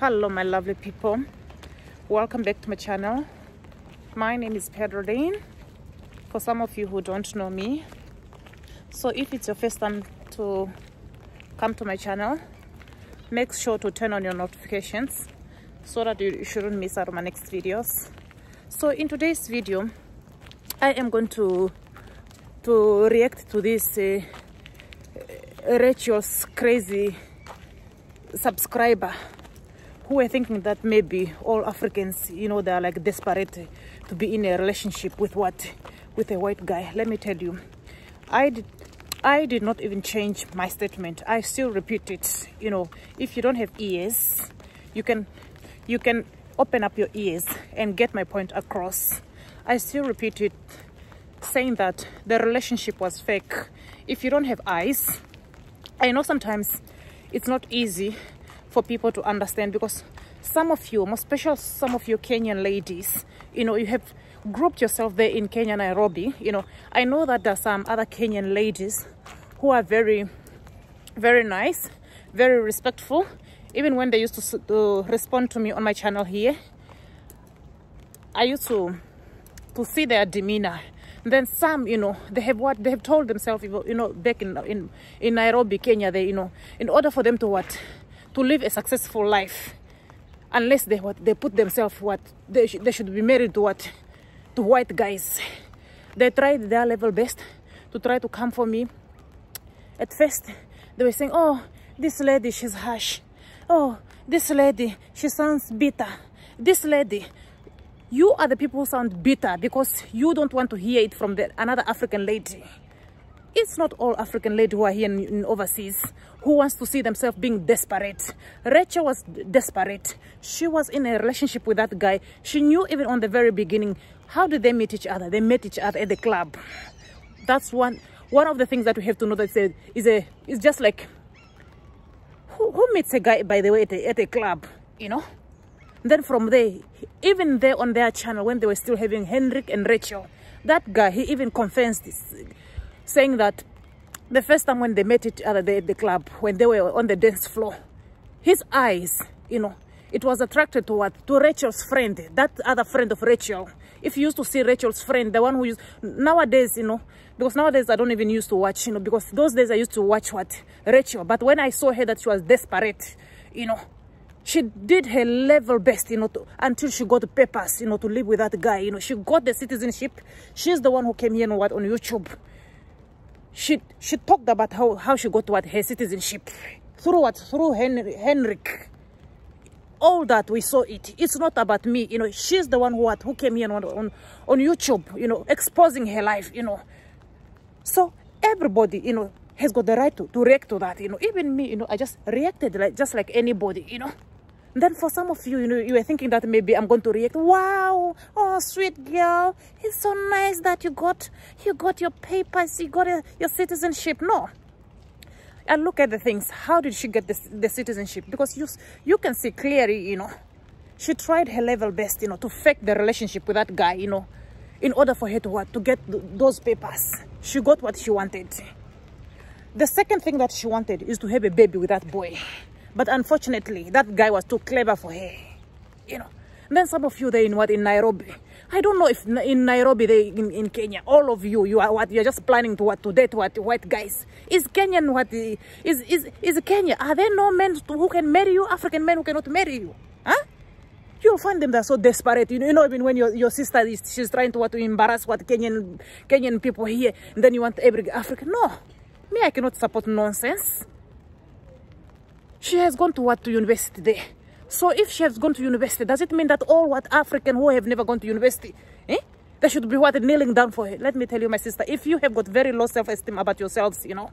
Hello my lovely people, welcome back to my channel. My name is Pedrolin, for some of you who don't know me. So if it's your first time to come to my channel, make sure to turn on your notifications so that you shouldn't miss out on my next videos. So in today's video, I am going to react to this Rachel's crazy subscriber who are thinking that maybe all Africans, you know, they are like desperate to be in a relationship with a white guy. Let me tell you, I did not even change my statement. I still repeat it. You know, if you don't have ears, you can open up your ears and get my point across. I still repeat it, saying that the relationship was fake. If you don't have eyes, I know sometimes it's not easy for people to understand, because some of you, most especially some of you Kenyan ladies, you know, you have grouped yourself there in Kenya, Nairobi. You know, I know that there are some other Kenyan ladies who are very, very nice, very respectful. Even when they used to respond to me on my channel here, I used to see their demeanor. Then some, you know, they have told themselves, you know, back in Nairobi, Kenya, they, you know, in order for them to live a successful life, unless they put themselves they should be married to white guys. They tried their level best to try to come for me. At first they were saying, oh, this lady, she's harsh. Oh, this lady, she sounds bitter. This lady, you are the people who sound bitter because you don't want to hear it from another African lady. It's not all African ladies who are here in overseas who wants to see themselves being desperate. Rachel was desperate. She was in a relationship with that guy. She knew even on the very beginning. How did they meet each other? They met each other at the club. That's one of the things that we have to know, that is just like, who meets a guy, by the way, at a club, you know? Then from there, even there on their channel, when they were still having Henrik and Rachel, that guy, he even confessed this, saying that the first time when they met each other there at the club, when they were on the dance floor, his eyes, you know, it was attracted to to Rachel's friend, that other friend of Rachel. If you used to see Rachel's friend, the one who used, nowadays, you know, because nowadays I don't even used to watch, you know, because those days I used to watch Rachel. But when I saw her that she was desperate, you know, she did her level best, you know, until she got the papers, you know, to live with that guy. You know, she got the citizenship. She's the one who came here on YouTube. She talked about how she got her citizenship through Henrik. All that, we saw it. It's not about me, you know. She's the one who came here on YouTube, you know, exposing her life, you know. So everybody, you know, has got the right to react to that, you know. Even me, you know, I just reacted just like anybody, you know. Then for some of you, you know, you were thinking that maybe I'm going to react. Wow, oh sweet girl, it's so nice that you got your papers, you got your citizenship. No. And look at the things. How did she get the citizenship? Because you can see clearly, you know, she tried her level best, you know, to fake the relationship with that guy, you know, in order for her to get those papers. She got what she wanted. The second thing that she wanted is to have a baby with that boy. But unfortunately, that guy was too clever for her, you know. And then some of you there in Nairobi. I don't know if in Nairobi, in Kenya, all of you, you're just planning to date white guys. Is Kenyan is Kenya? Are there no men who can marry you? African men who cannot marry you? Huh? You'll find them that are so desperate. You know, even when your sister she's trying to embarrass Kenyan people here, and then you want every African. No, me, I cannot support nonsense. She has gone to university there. So if she has gone to university, does it mean that all African who have never gone to university, they should be kneeling down for her? Let me tell you, my sister, if you have got very low self-esteem about yourselves, you know,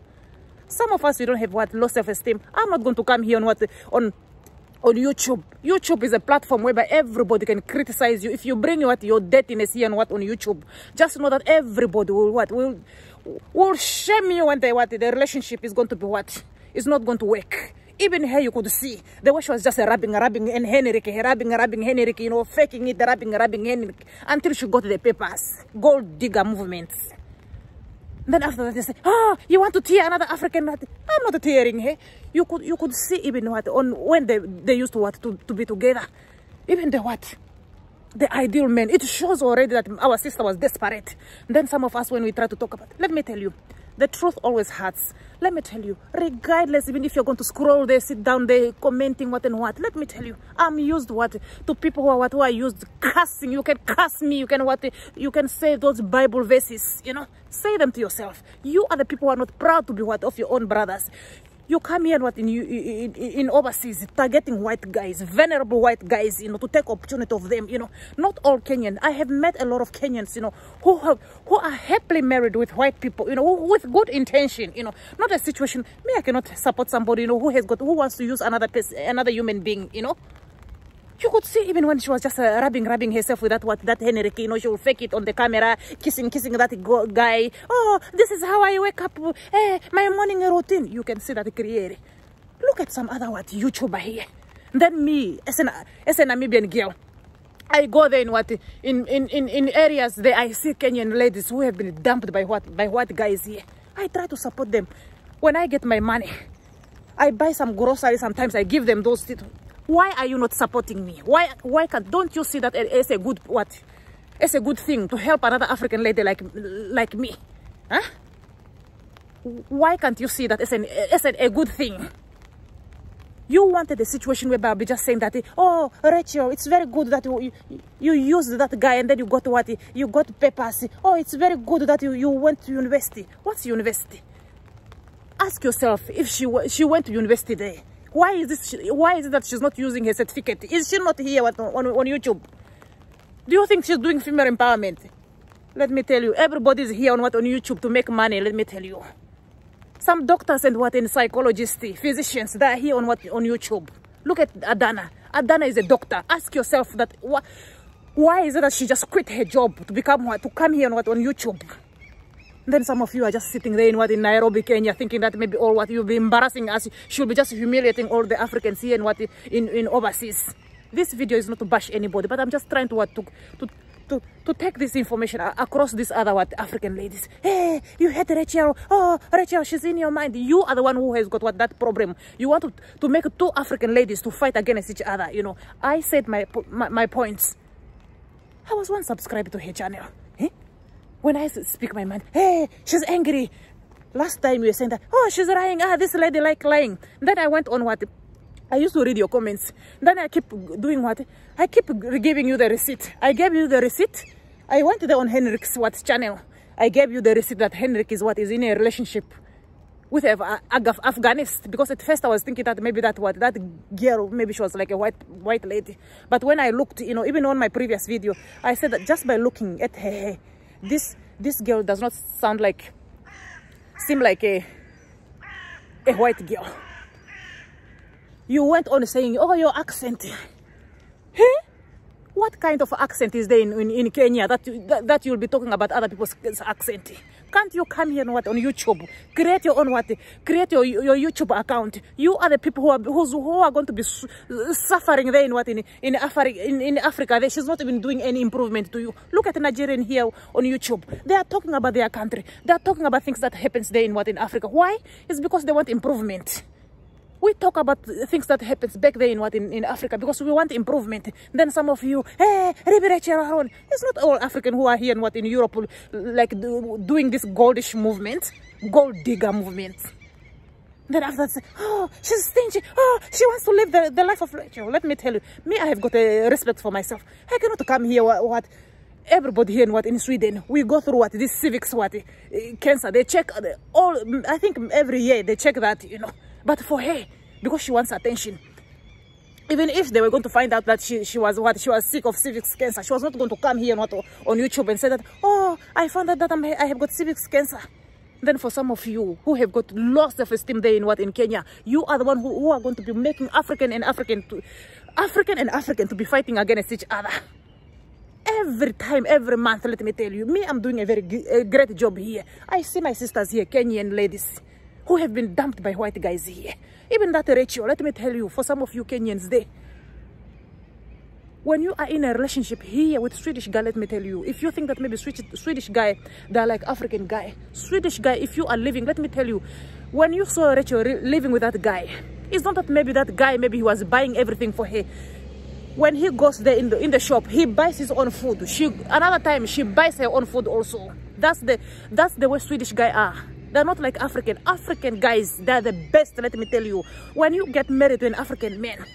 some of us, we don't have low self-esteem. I'm not going to come here on YouTube. YouTube is a platform whereby everybody can criticize you. If you bring your dirtiness here on YouTube, just know that everybody will shame you when the relationship is going to be it's not going to work. Even her, you could see the way she was just rubbing and Henrik, you know, faking it, rubbing Henrik, until she got the papers, gold digger movements. Then after that, they say, oh, you want to tear another African? I'm not tearing her. You could see even what on when they used to what to be together. Even the ideal man. It shows already that our sister was desperate. Then some of us, when we try to talk about it, let me tell you, the truth always hurts. Let me tell you, regardless, even if you're going to scroll there, sit down there, commenting what and what, let me tell you, I'm used to people who are used cursing. You can curse me, you can say those Bible verses, you know, say them to yourself. You are the people who are not proud to be of your own brothers. You come here and in overseas targeting white guys, venerable white guys, you know, to take opportunity of them, you know. Not all Kenyan. I have met a lot of Kenyans, you know, who are happily married with white people, you know, with good intention, you know. Not a situation. Me, I cannot support somebody, you know, who wants to use another human being, you know. You could see even when she was just rubbing herself with that Henrik, you know, she will fake it on the camera, kissing that guy. Oh, this is how I wake up, my morning routine. You can see that creator. Look at some other YouTuber here. Then me, as a Namibian girl, I go there in areas there. I see Kenyan ladies who have been dumped by white guys here. I try to support them. When I get my money, I buy some groceries. Sometimes I give them those. Why are you not supporting me? Why don't you see that as a good As a good thing to help another African lady like me? Huh? Why can't you see that as a good thing? You wanted a situation where I'll be just saying that, oh, Rachel, it's very good that you used that guy and then you got you got papers. Oh, it's very good that you went to university. What's university? Ask yourself if she went to university there. Why is it that she's not using her certificate? Is she not here on YouTube? Do you think she's doing female empowerment? Let me tell you, everybody's here on YouTube to make money. Let me tell you. Some doctors and psychologists, physicians, they are here on YouTube. Look at Adana. Adana is a doctor. Ask yourself that why is it that she just quit her job to come here on YouTube? Then some of you are just sitting there in Nairobi, Kenya, thinking that maybe all you'll be embarrassing us, she'll be just humiliating all the Africans here and in overseas. This video is not to bash anybody, but I'm just trying to take this information across these other African ladies. Hey, you hate Rachel. Oh, Rachel, she's in your mind. You are the one who has got that problem. You want to make two African ladies to fight against each other. You know, I said my points. I was once subscribed to her channel. When I speak my mind, hey, she's angry. Last time you were saying that, oh, she's lying. This lady like lying. Then I went on I used to read your comments. Then I keep doing I keep giving you the receipt. I gave you the receipt. I went there on Henrik's channel. I gave you the receipt that Henrik is in a relationship with Afghanist. Because at first I was thinking that maybe that girl, maybe she was like a white lady. But when I looked, you know, even on my previous video, I said that just by looking at her, this girl does not seem like a white girl. You went on saying, oh, your accent. Hey? What kind of accent is there in Kenya that you'll be talking about other people's accent? Can't you come here on YouTube? Create your own create your YouTube account. You are the people who are going to be suffering there in Africa. She's not even doing any improvement to you. Look at Nigerian here on YouTube. They are talking about their country. They are talking about things that happens there in Africa. Why? It's because they want improvement. We talk about things that happens back there in Africa because we want improvement. Then some of you, hey, it's not all African who are here in Europe doing this goldish movement, gold digger movement. Then after that, oh, she's stingy. Oh, she wants to live the life of Rachel. Let me tell you, me, I have got a respect for myself. I cannot come here. Everybody here in Sweden, we go through this civics cancer. They check all. I think every year they check that, you know. But for her, because she wants attention, even if they were going to find out that she was sick of civic cancer, she was not going to come here on YouTube and say that, oh, I found out that I have got civic cancer. Then for some of you who have got low self-esteem there in Kenya, you are the one who are going to be making African and African to be fighting against each other. Every time, every month, let me tell you, me, I'm doing a great job here. I see my sisters here, Kenyan ladies, who have been dumped by white guys here. Even that Rachel, let me tell you, for some of you Kenyans there, when you are in a relationship here with Swedish guy, let me tell you, if you think that maybe Swedish guy, they're like African guy, Swedish guy, if you are living, let me tell you, when you saw Rachel living with that guy, it's not that maybe that guy, maybe he was buying everything for her. When he goes there in the shop, he buys his own food. Another time she buys her own food also. That's the way Swedish guys are. They're not like African. African guys, they're the best, let me tell you. When you get married to an African man,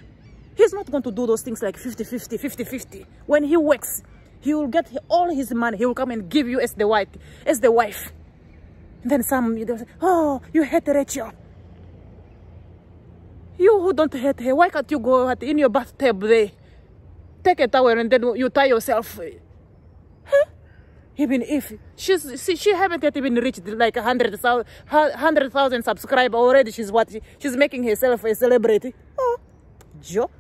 he's not going to do those things like 50-50, 50-50. When he works, he will get all his money. He will come and give you as the wife. And then they'll say, oh, you hate Rachel. You who don't hate her, why can't you go in your bathtub there? Take a towel and then you tie yourself. Huh? Even if she haven't yet even reached like 100,000 subscribers already, she's making herself a celebrity. Oh, Joe,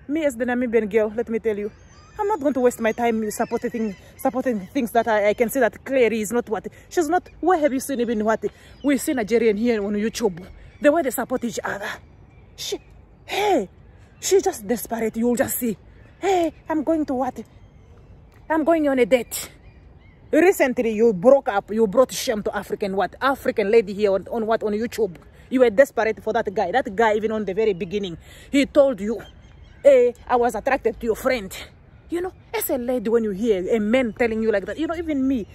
me as the Namibian girl, let me tell you, I'm not going to waste my time supporting things that I can see that clearly is not what she's not. Where have you seen even what we see Nigerian here on YouTube? The way they support each other. She's just desperate. You'll just see. Hey, I'm going to what? I'm going on a date. Recently, you broke up. You brought shame to African lady here on YouTube. You were desperate for that guy. That guy, even on the very beginning, he told you, hey, I was attracted to your friend. You know, as a lady, when you hear a man telling you like that, you know, even me,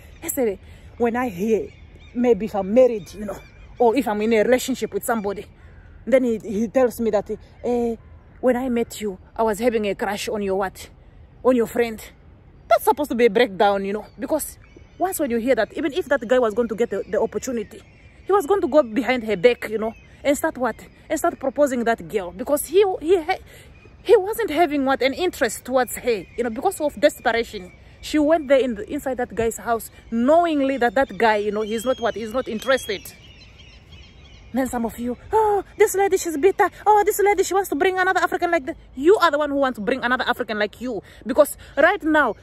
when I hear, maybe if I'm married, you know, or if I'm in a relationship with somebody, then he tells me that, when I met you, I was having a crush on your on your friend. That's supposed to be a breakdown, you know, because once when you hear that, even if that guy was going to get the opportunity, he was going to go behind her back, you know, and start proposing that girl, because he wasn't having an interest towards her, you know, because of desperation. She went there inside that guy's house, knowingly that guy, you know, he's not interested. Then some of you, oh, this lady, she's bitter. Oh, this lady, she wants to bring another African like that. You are the one who wants to bring another African like you. Because right now,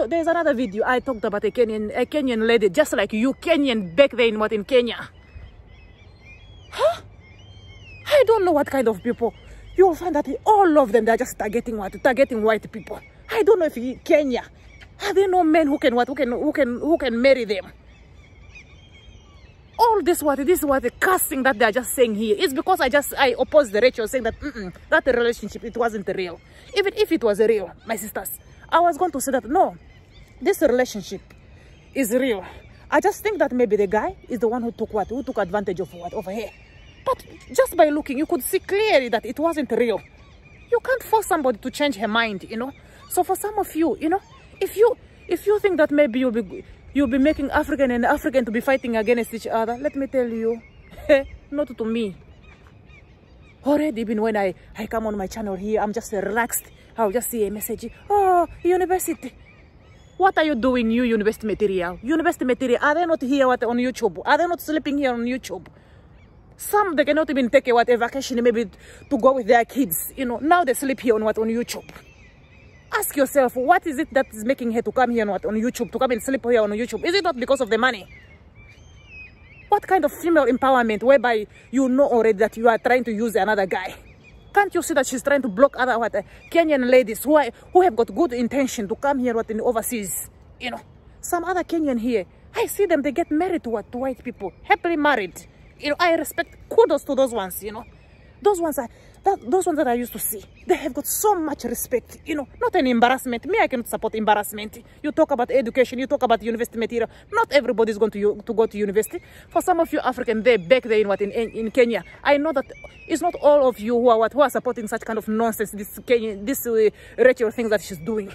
there's another video. I talked about a Kenyan lady, just like you, Kenyan back there in Kenya. Huh? I don't know what kind of people. You will find that all of them, they're just targeting white people. I don't know if Kenya, are there no men who can marry them? All this the casting that they are just saying here is because I opposed the Rachel, saying that that relationship, it wasn't real. Even if it was real, my sisters, I was going to say that no, this relationship is real. I just think that maybe the guy is the one who took advantage of her. But just by looking, you could see clearly that it wasn't real. You can't force somebody to change her mind, you know. So for some of you, you know, if you think that maybe you'll be making African and African to be fighting against each other, let me tell you, not to me. Already, even when I come on my channel here, I'm just relaxed. I'll just see a message. Oh, university. What are you doing, you university material? University material, are they not here on YouTube? Are they not sleeping here on YouTube? Some, they cannot even take a vacation maybe to go with their kids. You know, now they sleep here on YouTube. Ask yourself, what is it that is making her to come here on YouTube, to come and sleep here on YouTube? Is it not because of the money? What kind of female empowerment whereby you know already that you are trying to use another guy? Can't you see that she's trying to block other Kenyan ladies who have got good intention to come here in overseas? You know, some other Kenyan here, I see them, they get married to white people, happily married. You know, I respect, kudos to those ones, you know. Those ones that I used to see, they have got so much respect, you know, not an embarrassment. Me, I cannot support embarrassment. You talk about education, you talk about university material. Not everybody is going to go to university. For some of you African, they're back there in Kenya. I know that it's not all of you who are supporting such kind of nonsense, this Rachel thing that she's doing.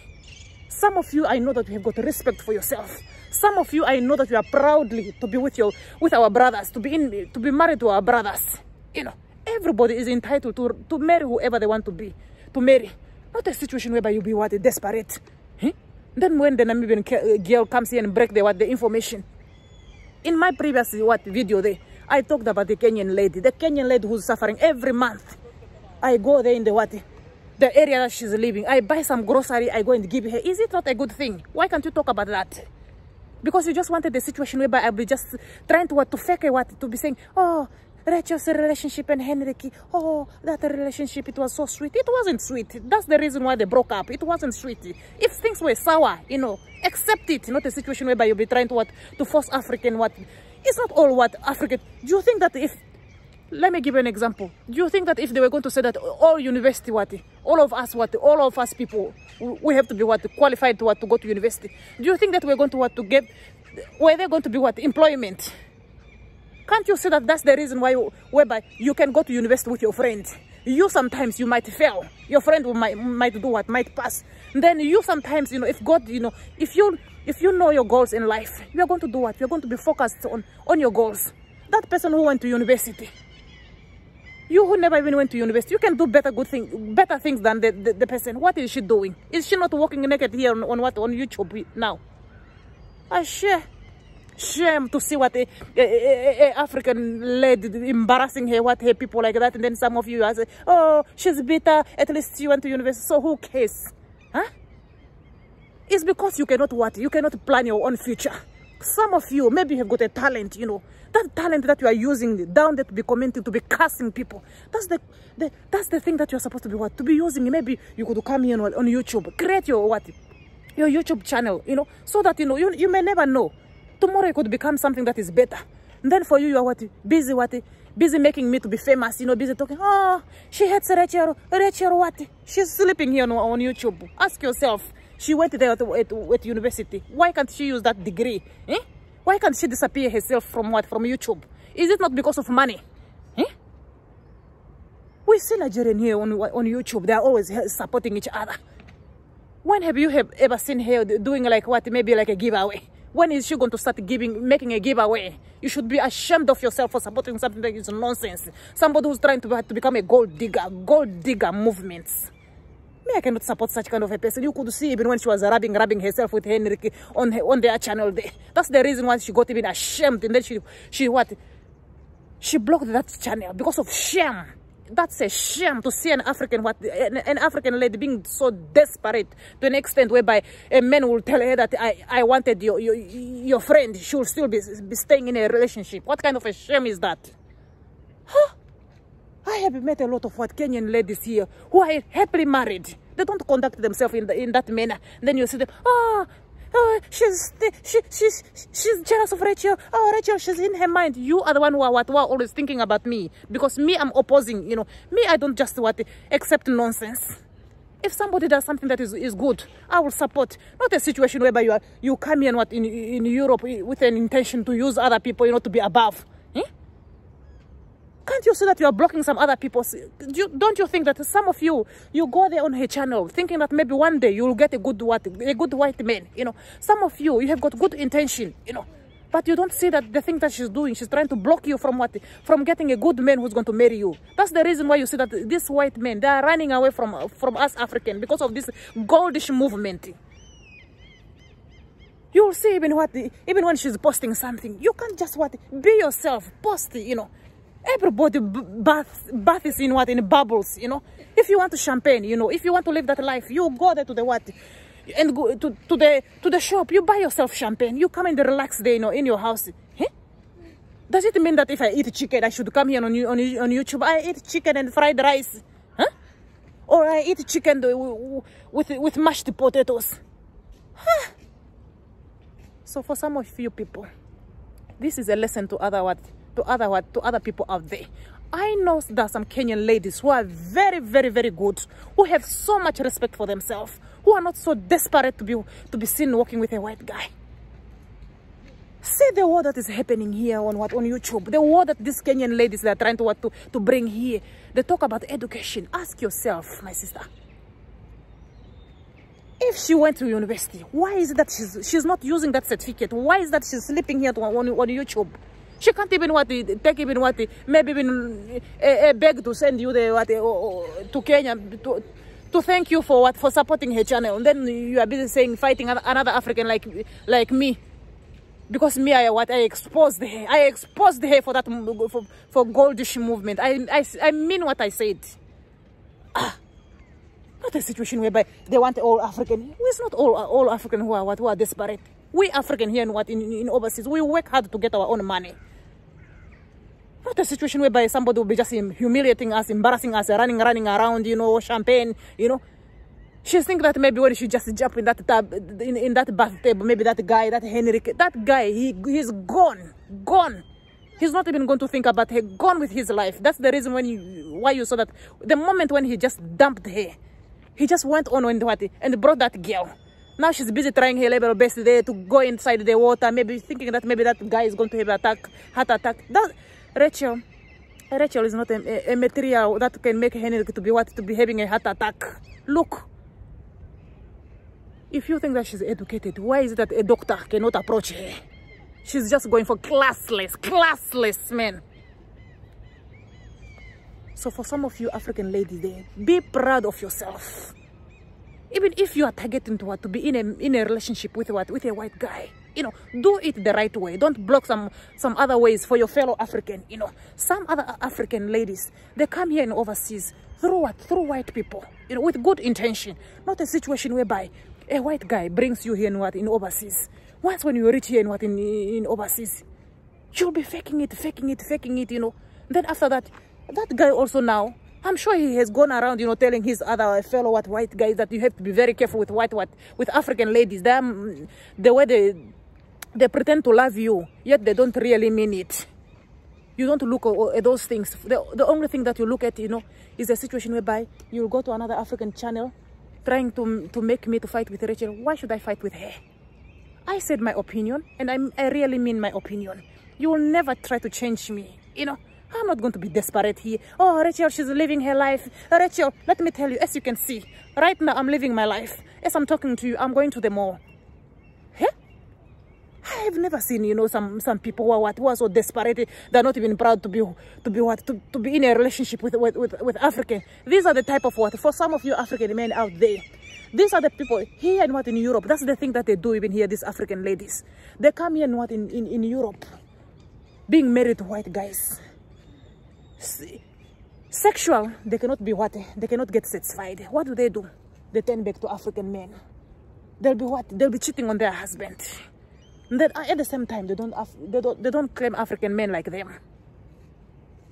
Some of you, I know that you have got respect for yourself. Some of you, I know that you are proudly to be with our brothers, to be married to our brothers. You know, everybody is entitled to marry whoever they want to marry. Not a situation whereby you be desperate. Then when the Namibian girl comes here and break the information. In my previous video there, I talked about the Kenyan lady who's suffering every month. I go there in the area that she's living. I buy some grocery, I go and give her. Is it not a good thing? Why can't you talk about that? Because you just wanted the situation whereby I'll be just trying to fake to be saying, oh, Rachel's relationship and Henrique, oh, that relationship, it was so sweet. It wasn't sweet. That's the reason why they broke up. It wasn't sweet. If things were sour, you know, accept it. Not a situation whereby you'll be trying to force African It's not all African. Do you think that if Let me give you an example. Do you think that if they were going to say that all university all of us people, we have to be qualified to go to university? Do you think that we're going to were they going to be employment? Can't you see that that's the reason whereby you can go to university with your friend? You sometimes you might fail. Your friend might do might pass. Then you sometimes, if God, if you know your goals in life, you are going to do what? You're going to be focused on your goals. That person who went to university, you who never even went to university, you can do better things than the person. What is she doing? Is she not walking naked here on YouTube now? Shame to see what a African lady embarrassing her people like that, and then some of you are saying, oh, she's bitter, at least she went to university, so who cares? Huh? It's because you cannot you cannot plan your own future. Some of you maybe have got a talent, that talent that you are using down there to be commenting, to be cursing people. That's the thing that you're supposed to be to be using. Maybe you could come here on YouTube, create your YouTube channel, so that you may never know. Tomorrow it could become something that is better. And then for you, you are busy making me to be famous, busy talking, oh, she hates Rachel, she's sleeping here on YouTube. Ask yourself, she went there at university. Why can't she use that degree? Eh? Why can't she disappear herself from YouTube? Is it not because of money? Eh? We see Nigerian here on YouTube, they are always supporting each other. When have you ever seen her doing maybe like a giveaway? When is she going to start making a giveaway? You should be ashamed of yourself for supporting something that is nonsense. Somebody who's trying to become a gold digger movements. Me, I cannot support such kind of a person. You could see even when she was rubbing herself with Henrik on their channel there. That's the reason why she got even ashamed, and then she blocked that channel because of shame. That's a shame to see an African lady being so desperate to an extent whereby a man will tell her that I wanted your friend. She will still be staying in a relationship. What kind of a shame is that? Huh? I have met a lot of Kenyan ladies here who are happily married. They don't conduct themselves in that manner. Then you see them, she's jealous of Rachel. Oh, Rachel, she's in her mind. You are the one who are always thinking about me. Because me, I'm opposing, Me, I don't just accept nonsense. If somebody does something that is good, I will support. Not a situation whereby you come here in Europe with an intention to use other people, to be above. Can't you see that you are blocking some other people? Don't you think that some of you go there on her channel thinking that maybe one day you will get a good white man? Some of you have got good intention, but you don't see that the thing that she's doing, she's trying to block you from getting a good man who's going to marry you. That's the reason why you see that this white men, they are running away from us African because of this goldish movement. You will see even when she's posting something, you can't just be yourself, post, Everybody bath is in bubbles, If you want to champagne, if you want to live that life, you go there to the and go to the shop. You buy yourself champagne. You come and relax there, in your house. Huh? Does it mean that if I eat chicken, I should come here on YouTube? I eat chicken and fried rice, huh? Or I eat chicken with mashed potatoes, huh? So for some of you people, this is a lesson to other people out there. I know there are some Kenyan ladies who are very, very, very good, who have so much respect for themselves, who are not so desperate to be seen walking with a white guy. See the war that is happening here on YouTube. The war that these Kenyan ladies are trying to bring here. They talk about education. Ask yourself, my sister, if she went to university, why is it that she's not using that certificate? Why is that she's sleeping here on YouTube? She can't even maybe even a beg to send you to Kenya to thank you for supporting her channel. And then you are busy fighting another African like me, because me I exposed her. I exposed her for that for goldish movement. I mean what I said. Not a situation whereby they want all African. It's not all African who are desperate. We African here in overseas, we work hard to get our own money. Not a situation whereby somebody will be just humiliating us, embarrassing us, running around, champagne, She thinks that maybe when she just jump in that tub, in that bathtub, maybe that guy, that Henrik, that guy, he's gone. He's not even going to think about her. Gone with his life. That's the reason why you saw that the moment when he just dumped her, he just went on and brought that girl. Now she's busy trying her level best there to go inside the water, maybe thinking that maybe that guy is going to have a heart attack. Rachel is not a material that can make her to be having a heart attack. Look, if you think that she's educated, why is it that a doctor cannot approach her? She's just going for classless men. So for some of you African ladies there, be proud of yourself. Even if you are targeting to be in a relationship with a white guy, you know, do it the right way. Don't block some other ways for your fellow African. You know, some other African ladies, they come here in overseas through white people, you know, with good intention. Not a situation whereby a white guy brings you here in overseas. Once when you reach here in overseas, you'll be faking it, you know. Then after that guy also now, I'm sure he has gone around, you know, telling his other fellow white guys that you have to be very careful with African ladies. The way they pretend to love you, yet they don't really mean it. You don't look at those things. The only thing that you look at, you know, is a situation whereby you'll go to another African channel trying to make me to fight with Rachel. Why should I fight with her? I said my opinion, and I really mean my opinion. You will never try to change me, you know. I'm not going to be desperate here. Oh, Rachel, she's living her life. Rachel, let me tell you, as you can see, right now I'm living my life. As I'm talking to you, I'm going to the mall. Huh? I've never seen, you know, some people who are so desperate. They're not even proud to be in a relationship with African. These are the type of for some of you African men out there. These are the people here and in Europe. That's the thing that they do even here, these African ladies. They come here and in Europe, being married to white guys. Sexual, they cannot be they cannot get satisfied. What do? They turn back to African men. They'll be they'll be cheating on their husband. And then at the same time, they don't claim African men like them.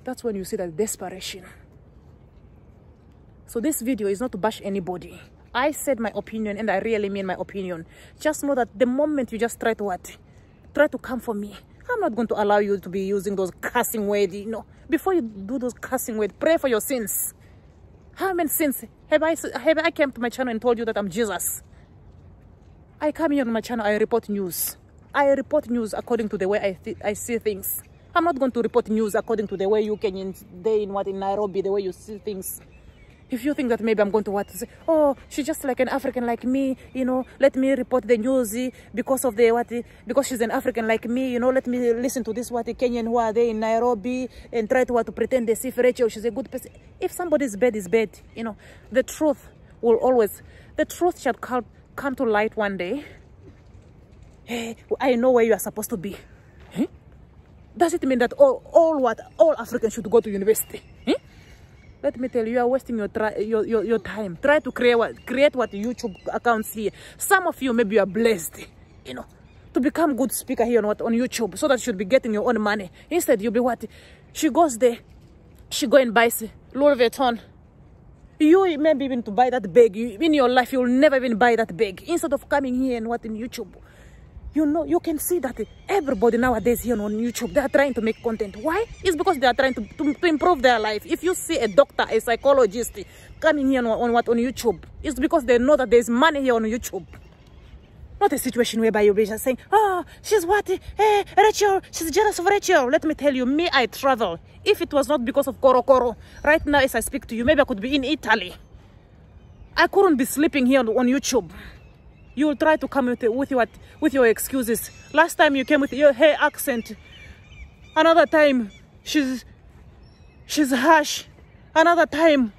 That's when you see that desperation. So this video is not to bash anybody. I said my opinion, and I really mean my opinion. Just know that the moment you just try to come for me, I'm not going to allow you to be using those cussing words, you know. Before you do those cussing words, pray for your sins. How many sins have I come to my channel and told you that I'm Jesus? I come here on my channel, I report news. I report news according to the way I see things. I'm not going to report news according to the way you Kenyans, in Nairobi, the way you see things. If you think that maybe I'm going to say, oh, she's just like an African like me, you know, let me report the news because of because she's an African like me, you know, let me listen to this Kenyan who are there in Nairobi and try to pretend they see Rachel, she's a good person. If somebody's bad is bad, you know, the truth shall come to light one day. Hey, I know where you are supposed to be. Huh? Does it mean that all Africans should go to university? Huh? Let me tell you, you are wasting your time. Try to create YouTube accounts here. Some of you maybe you are blessed, you know, to become good speaker here on YouTube, so that you should be getting your own money. Instead, you'll be she goes there, she go and buys Louis Vuitton. You maybe even to buy that bag. In your life, you'll never even buy that bag. Instead of coming here and in YouTube. You know, you can see that everybody nowadays here on YouTube, they are trying to make content. Why? It's because they are trying to improve their life. If you see a doctor, a psychologist coming here on YouTube, it's because they know that there's money here on YouTube. Not a situation whereby you'll be just saying, oh, she's hey, Rachel, she's jealous of Rachel. Let me tell you, me, I travel. If it was not because of Koro, right now as I speak to you, maybe I could be in Italy. I couldn't be sleeping here on YouTube. You will try to come with your excuses. Last time you came with your hair accent. Another time, she's harsh. Another time,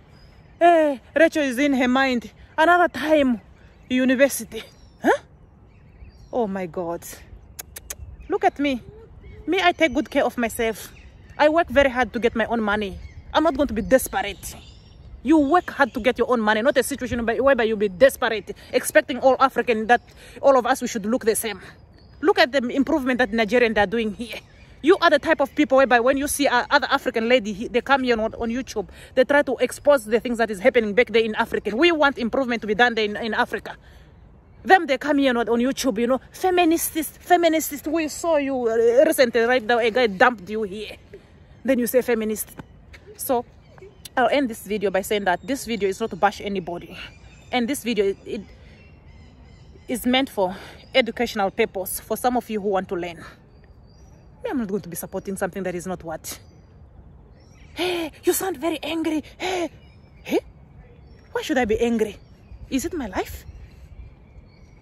Rachel is in her mind. Another time, university. Huh? Oh my God. Look at me. Me, I take good care of myself. I work very hard to get my own money. I'm not going to be desperate. You work hard to get your own money, not a situation whereby you'll be desperate, expecting all African that all of us we should look the same. Look at the improvement that Nigerians are doing here. You are the type of people whereby when you see other African lady, they come here on YouTube, they try to expose the things that is happening back there in Africa. We want improvement to be done there in Africa. Them, they come here on YouTube, you know, feminists. We saw you recently, right now, a guy dumped you here. Then you say feminist. So, I'll end this video by saying that this video is not to bash anybody. And this video, it is meant for educational purpose, for some of you who want to learn. I'm not going to be supporting something that is not what. Hey, you sound very angry. Hey, why should I be angry? Is it my life?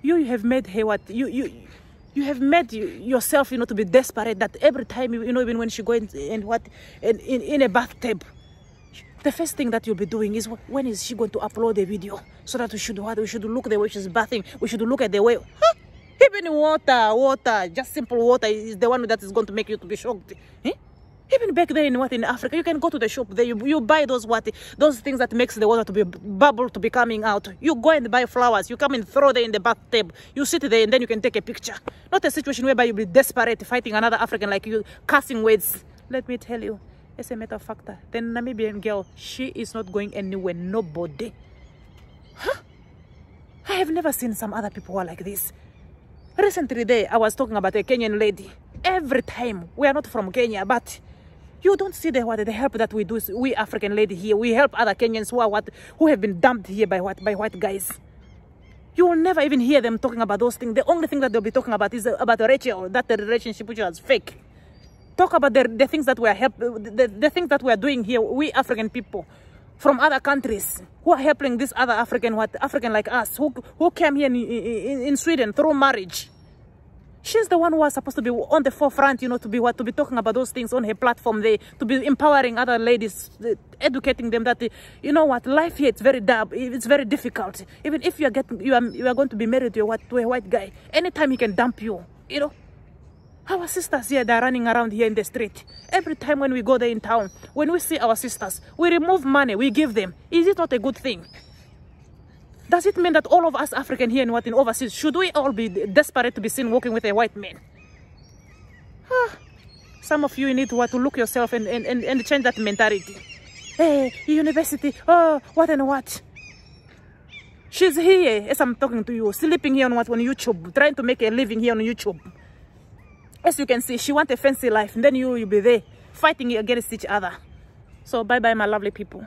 You have made, hey, what? You have made yourself, you know, to be desperate, that every time, you know, even when she goes in a bathtub, the first thing that you'll be doing is, when is she going to upload a video so that we should look the way she's bathing, we should look at the way, even water, just simple water is the one that is going to make you to be shocked. Even back there in Africa, you can go to the shop there, you buy those things that makes the water to be bubble to be coming out. You go and buy flowers, you come and throw them in the bathtub, you sit there and then you can take a picture. Not a situation whereby you'll be desperate fighting another African like you, cursing words. Let me tell you, as a matter of fact, the Namibian girl, she is not going anywhere, nobody. I have never seen some other people who are like this. Recently there, I was talking about a Kenyan lady. Every time, we are not from Kenya, but you don't see the help that we do, we African lady here. We help other Kenyans who have been dumped here by white guys. You will never even hear them talking about those things. The only thing that they'll be talking about is about Rachel, that the relationship which was fake. Talk about the things that we are the things that we are doing here, we African people from other countries who are helping this other African like us, who came here in Sweden through marriage. She's the one who was supposed to be on the forefront, you know, to be talking about those things on her platform there, to be empowering other ladies, educating them that, you know what, life here, it's very difficult. Even if you are going to be married to a white guy, anytime he can dump you, you know. Our sisters here, they're running around here in the street. Every time when we go there in town, when we see our sisters, we remove money, we give them. Is it not a good thing? Does it mean that all of us African here in overseas, should we all be desperate to be seen walking with a white man? Some of you need to look yourself and change that mentality. Hey, university, oh, what and what? She's here, as I'm talking to you, sleeping here on YouTube, trying to make a living here on YouTube. As you can see, she wants a fancy life, and then you'll be there fighting against each other. So bye-bye, my lovely people.